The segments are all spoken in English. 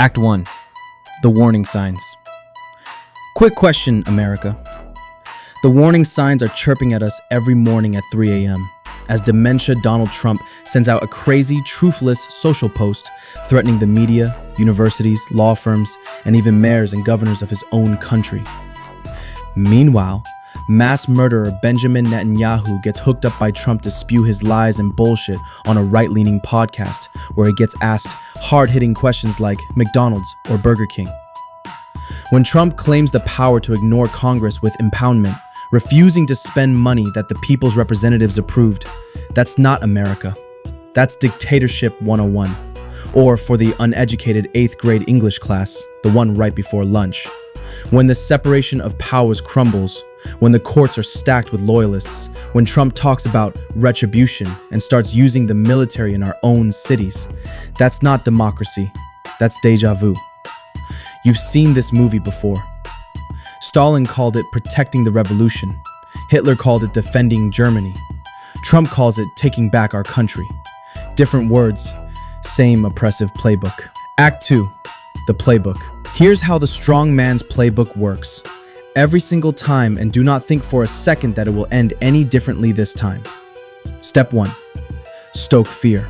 Act 1. The warning signs. Quick question, America. The warning signs are chirping at us every morning at 3 a.m. as dementia Donald Trump sends out a crazy, truthless social post threatening the media, universities, law firms, and even mayors and governors of his own country. Meanwhile, mass murderer Benjamin Netanyahu gets hooked up by Trump to spew his lies and bullshit on a right-leaning podcast where he gets asked hard-hitting questions like McDonald's or Burger King. When Trump claims the power to ignore Congress with impoundment, refusing to spend money that the people's representatives approved, that's not America. That's dictatorship 101. Or for the uneducated 8th grade English class, the one right before lunch. When the separation of powers crumbles, when the courts are stacked with loyalists, when Trump talks about retribution and starts using the military in our own cities, that's not democracy, that's deja vu. You've seen this movie before. Stalin called it protecting the revolution. Hitler called it defending Germany. Trump calls it taking back our country. Different words, same oppressive playbook. Act 2, the playbook. Here's how the strong man's playbook works. Every single time, and do not think for a second that it will end any differently this time. Step 1. Stoke fear.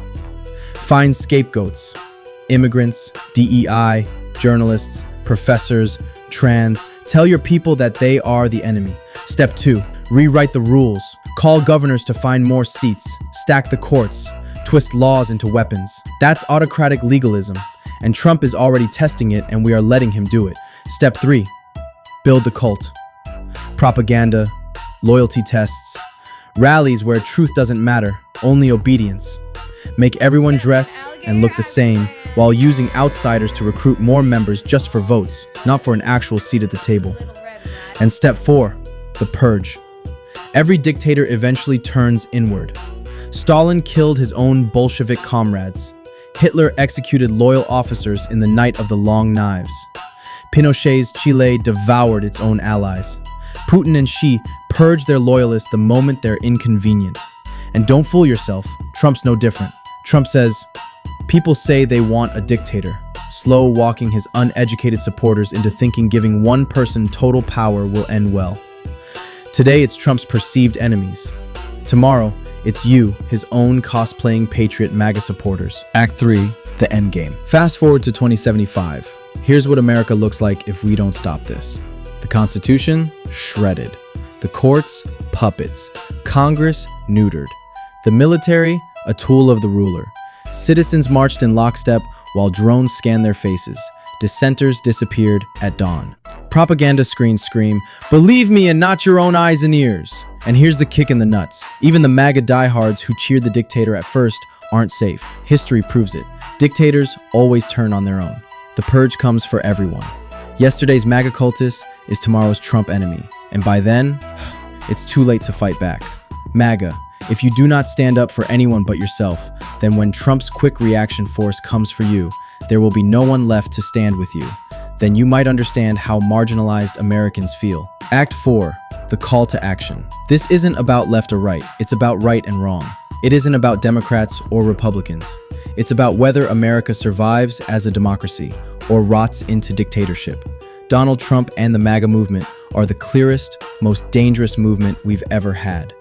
Find scapegoats. Immigrants, DEI, journalists, professors, trans. Tell your people that they are the enemy. Step 2. Rewrite the rules. Call governors to find more seats. Stack the courts. Twist laws into weapons. That's autocratic legalism. And Trump is already testing it, and we are letting him do it. Step 3. Build the cult. Propaganda, loyalty tests, rallies where truth doesn't matter, only obedience. Make everyone dress and look the same while using outsiders to recruit more members just for votes, not for an actual seat at the table. And step 4, the purge. Every dictator eventually turns inward. Stalin killed his own Bolshevik comrades. Hitler executed loyal officers in the night of the long knives. Pinochet's Chile devoured its own allies. Putin and Xi purge their loyalists the moment they're inconvenient. And don't fool yourself, Trump's no different. Trump says, people say they want a dictator, slow walking his uneducated supporters into thinking giving one person total power will end well. Today it's Trump's perceived enemies. Tomorrow, it's you, his own cosplaying patriot MAGA supporters. Act 3, the endgame. Fast forward to 2075. Here's what America looks like if we don't stop this. The Constitution, shredded. The courts, puppets. Congress, neutered. The military, a tool of the ruler. Citizens marched in lockstep while drones scanned their faces. Dissenters disappeared at dawn. Propaganda screens scream, "Believe me and not your own eyes and ears." And here's the kick in the nuts. Even the MAGA diehards who cheered the dictator at first aren't safe. History proves it. Dictators always turn on their own. The purge comes for everyone. Yesterday's MAGA cultist is tomorrow's Trump enemy. And by then, it's too late to fight back. MAGA, if you do not stand up for anyone but yourself, then when Trump's quick reaction force comes for you, there will be no one left to stand with you. Then you might understand how marginalized Americans feel. Act 4, the call to action. This isn't about left or right, it's about right and wrong. It isn't about Democrats or Republicans. It's about whether America survives as a democracy or rots into dictatorship. Donald Trump and the MAGA movement are the clearest, most dangerous movement we've ever had.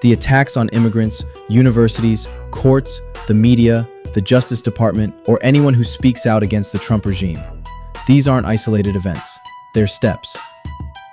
The attacks on immigrants, universities, courts, the media, the Justice Department, or anyone who speaks out against the Trump regime. These aren't isolated events, they're steps.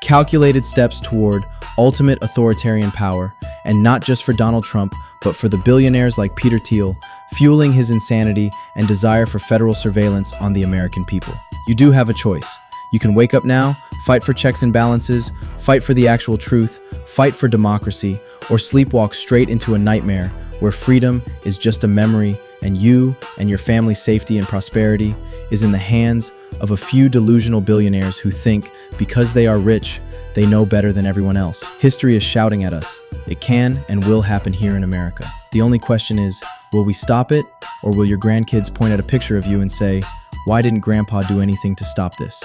Calculated steps toward ultimate authoritarian power, and not just for Donald Trump, but for the billionaires like Peter Thiel, fueling his insanity and desire for federal surveillance on the American people. You do have a choice. You can wake up now, fight for checks and balances, fight for the actual truth, fight for democracy, or sleepwalk straight into a nightmare where freedom is just a memory and you and your family's safety and prosperity is in the hands of a few delusional billionaires who think because they are rich, they know better than everyone else. History is shouting at us. It can and will happen here in America. The only question is, will we stop it, or will your grandkids point at a picture of you and say, "Why didn't Grandpa do anything to stop this?"